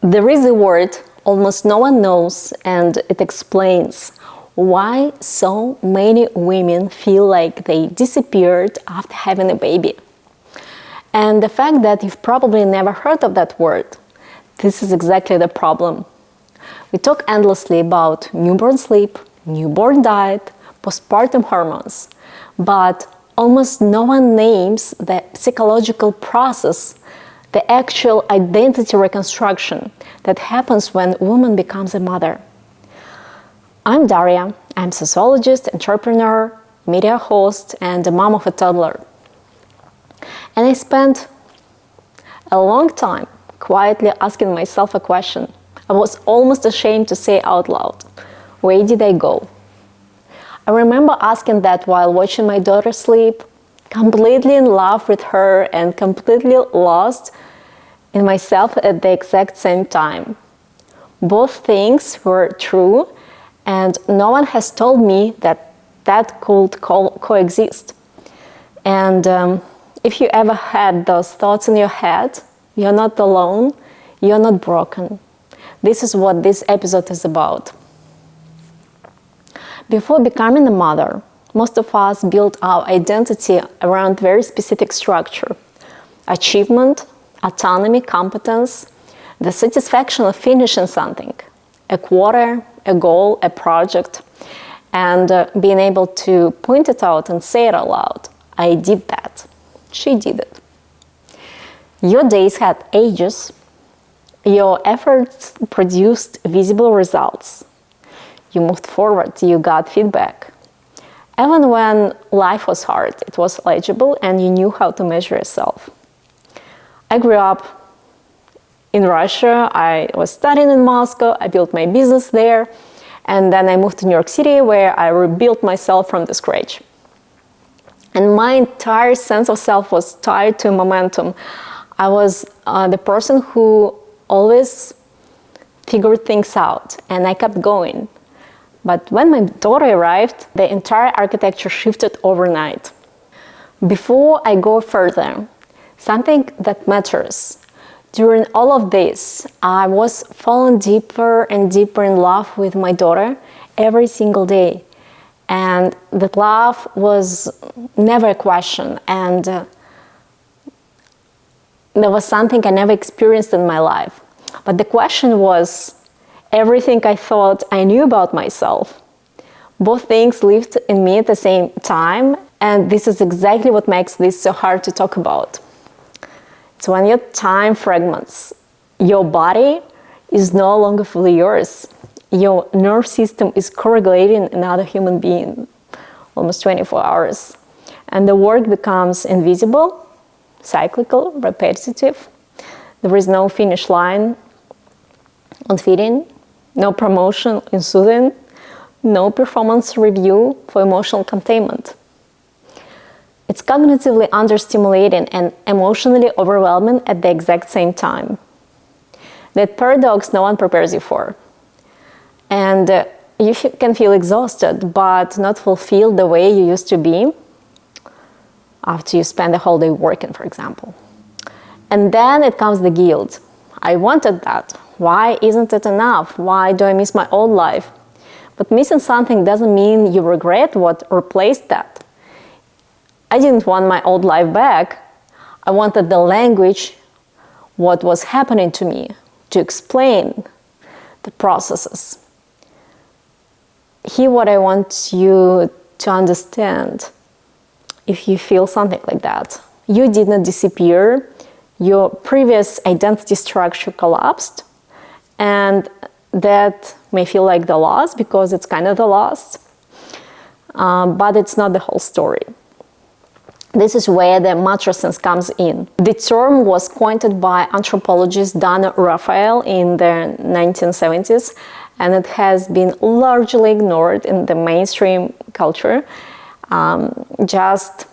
There is a word almost no one knows, and it explains why so many women feel like they disappeared after having a baby. And the fact that you've probably never heard of that word, this is exactly the problem. We talk endlessly about newborn sleep, newborn diet, postpartum hormones, but almost no one names the psychological process, the actual identity reconstruction that happens when a woman becomes a mother. I'm Daria. I'm a sociologist, entrepreneur, media host, and a mom of a toddler. And I spent a long time quietly asking myself a question. I was almost ashamed to say out loud, where did I go? I remember asking that while watching my daughter sleep, completely in love with her and completely lost in myself at the exact same time. Both things were true, and no one has told me that that could coexist. And if you ever had those thoughts in your head, you're not alone, you're not broken. This is what this episode is about. Before becoming a mother, most of us build our identity around very specific structure: achievement, autonomy, competence, the satisfaction of finishing something, a quota, a goal, a project, and being able to point it out and say it out loud. I did that. She did it. Your days had ages. Your efforts produced visible results. You moved forward, you got feedback. Even when life was hard, it was legible and you knew how to measure yourself. I grew up in Russia. I was studying in Moscow. I built my business there. And then I moved to New York City, where I rebuilt myself from the scratch. And my entire sense of self was tied to momentum. I was the person who always figured things out, and I kept going. But when my daughter arrived, the entire architecture shifted overnight. Before I go further, something that matters. During all of this, I was falling deeper and deeper in love with my daughter every single day. And that love was never a question. And there was something I never experienced in my life. But the question was everything I thought I knew about myself. Both things lived in me at the same time. And this is exactly what makes this so hard to talk about. It's when your time fragments. Your body is no longer fully yours. Your nerve system is co-regulating another human being almost 24 hours. And the work becomes invisible, cyclical, repetitive. There is no finish line on feeding, no promotion in soothing, no performance review for emotional containment. It's cognitively understimulating and emotionally overwhelming at the exact same time. That paradox no one prepares you for. And you can feel exhausted, but not fulfilled the way you used to be after you spend the whole day working, for example. And then it comes the guilt. I wanted that. Why isn't it enough? Why do I miss my old life? But missing something doesn't mean you regret what replaced that. I didn't want my old life back. I wanted the language, what was happening to me, to explain the processes. Here what I want you to understand, if you feel something like that. You did not disappear. Your previous identity structure collapsed. And that may feel like the loss, because it's kind of the loss. But it's not the whole story. This is where the matrescence comes in. The term was coined by anthropologist Dana Raphael in the 1970s, and it has been largely ignored in the mainstream culture. Just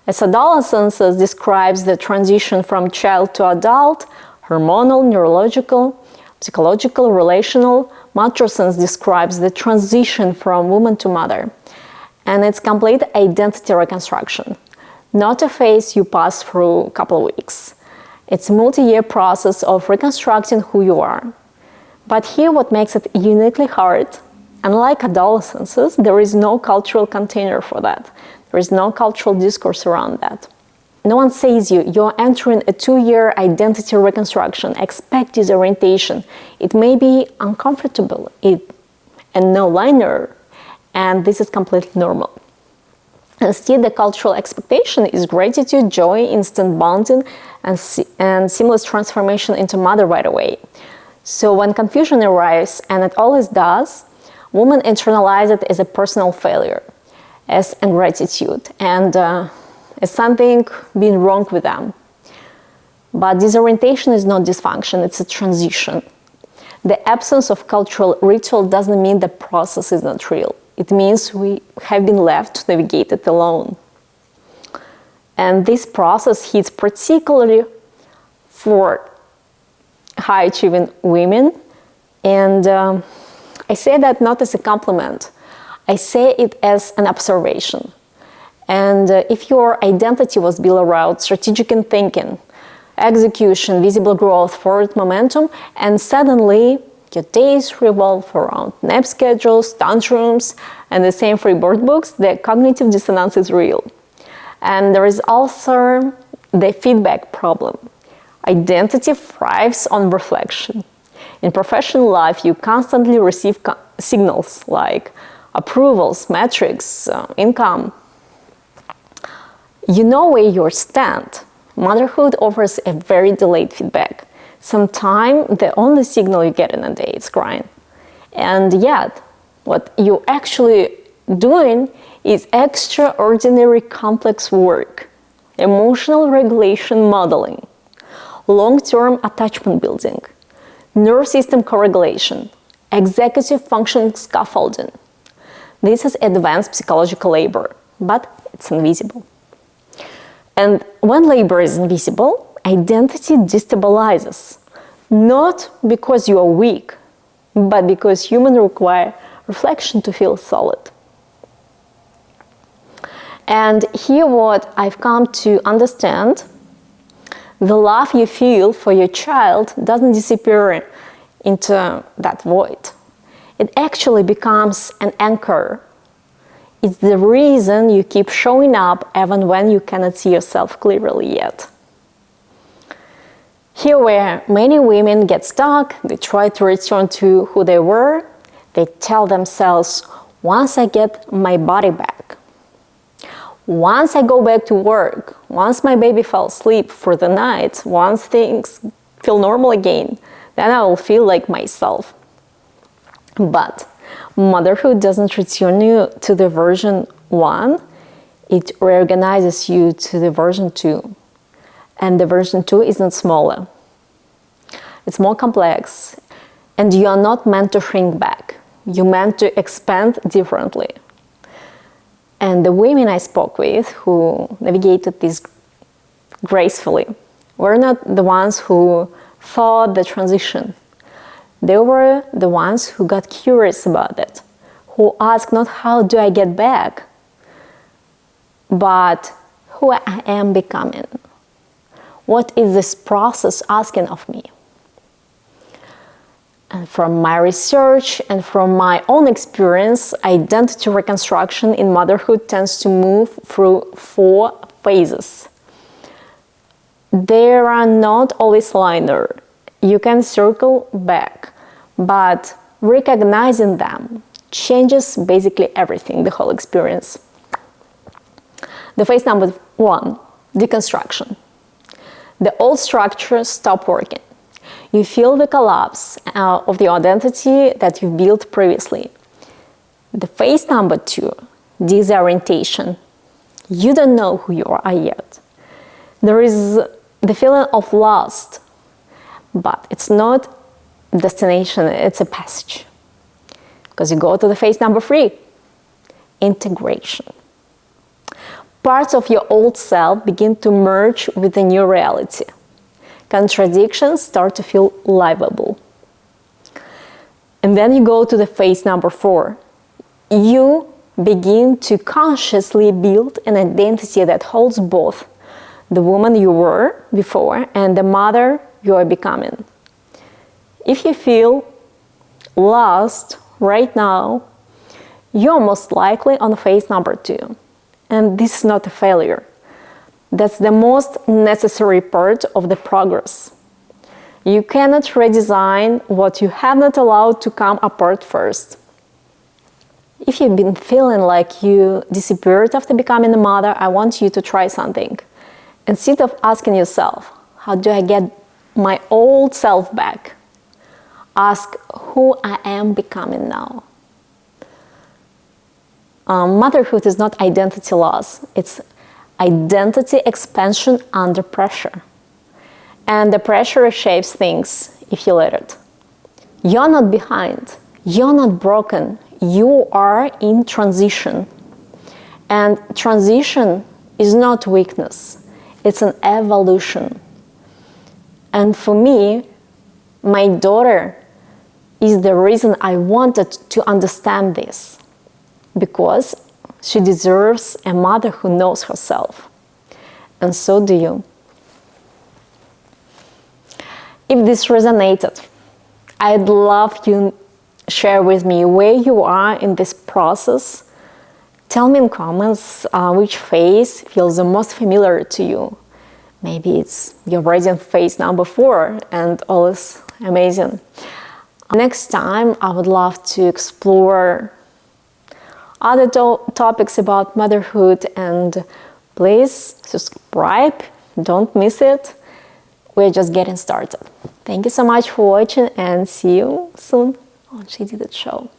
as adolescence describes the transition from child to adult, hormonal, neurological, psychological, relational, matrescence describes the transition from woman to mother. And it's complete identity reconstruction, not a phase you pass through a couple of weeks. It's a multi-year process of reconstructing who you are. But here what makes it uniquely hard, unlike adolescence, there is no cultural container for that. There is no cultural discourse around that. No one says you're entering a 2-year identity reconstruction, expect disorientation. It may be uncomfortable and no linear, and this is completely normal. Instead, the cultural expectation is gratitude, joy, instant bonding, and seamless transformation into mother right away. So when confusion arrives, and it always does, women internalize it as a personal failure, as ingratitude, and as something being wrong with them. But disorientation is not dysfunction, it's a transition. The absence of cultural ritual doesn't mean the process is not real. It means we have been left to navigate it alone. And this process hits particularly for high-achieving women. And I say that not as a compliment. I say it as an observation. And if your identity was built around strategic thinking, execution, visible growth, forward momentum, and suddenly your days revolve around nap schedules, tantrums, and the same free board books, the cognitive dissonance is real. And there is also the feedback problem. Identity thrives on reflection. In professional life, you constantly receive signals like approvals, metrics, income. You know where you stand. Motherhood offers a very delayed feedback. Sometimes the only signal you get in a day is crying. And yet, what you're actually doing is extraordinary complex work, emotional regulation modeling, long-term attachment building, nerve system co-regulation, executive function scaffolding. This is advanced psychological labor, but it's invisible. And when labor is invisible, identity destabilizes, not because you are weak, but because humans require reflection to feel solid. And here what I've come to understand, the love you feel for your child doesn't disappear into that void. It actually becomes an anchor. It's the reason you keep showing up even when you cannot see yourself clearly yet. Here where many women get stuck, they try to return to who they were. They tell themselves, once I get my body back, once I go back to work, once my baby fell asleep for the night, once things feel normal again, then I will feel like myself. But motherhood doesn't return you to the version 1, it reorganizes you to the version 2. And the version 2 isn't smaller. It's more complex. And you are not meant to shrink back. You're meant to expand differently. And the women I spoke with who navigated this gracefully were not the ones who thought the transition. They were the ones who got curious about it, who asked not how do I get back, but who I am becoming. What is this process asking of me? And from my research and from my own experience, identity reconstruction in motherhood tends to move through 4 phases. They are not always linear. You can circle back, but recognizing them changes basically everything, the whole experience. The phase number 1, deconstruction. The old structures stop working. You feel the collapse of the identity that you built previously. The phase number 2, disorientation. You don't know who you are yet. There is the feeling of lost, but it's not destination, it's a passage. Because you go to the phase number 3, integration. Parts of your old self begin to merge with the new reality. Contradictions start to feel livable. And then you go to the phase number 4. You begin to consciously build an identity that holds both the woman you were before and the mother you are becoming. If you feel lost right now, you're most likely on phase number 2. And this is not a failure. That's the most necessary part of the progress. You cannot redesign what you have not allowed to come apart first. If you've been feeling like you disappeared after becoming a mother, I want you to try something. Instead of asking yourself, how do I get my old self back? Ask who I am becoming now. Motherhood is not identity loss. It's identity expansion under pressure. And the pressure shapes things if you let it. You're not behind. You're not broken. You are in transition. And transition is not weakness. It's an evolution. And for me, my daughter is the reason I wanted to understand this. Because she deserves a mother who knows herself. And so do you. If this resonated, I'd love you share with me where you are in this process. Tell me in comments which phase feels the most familiar to you. Maybe you're already in phase number 4 and all is amazing. Next time, I would love to explore other topics about motherhood, and please subscribe, don't miss it. We're just getting started. Thank you so much for watching and see you soon on She Did It Show.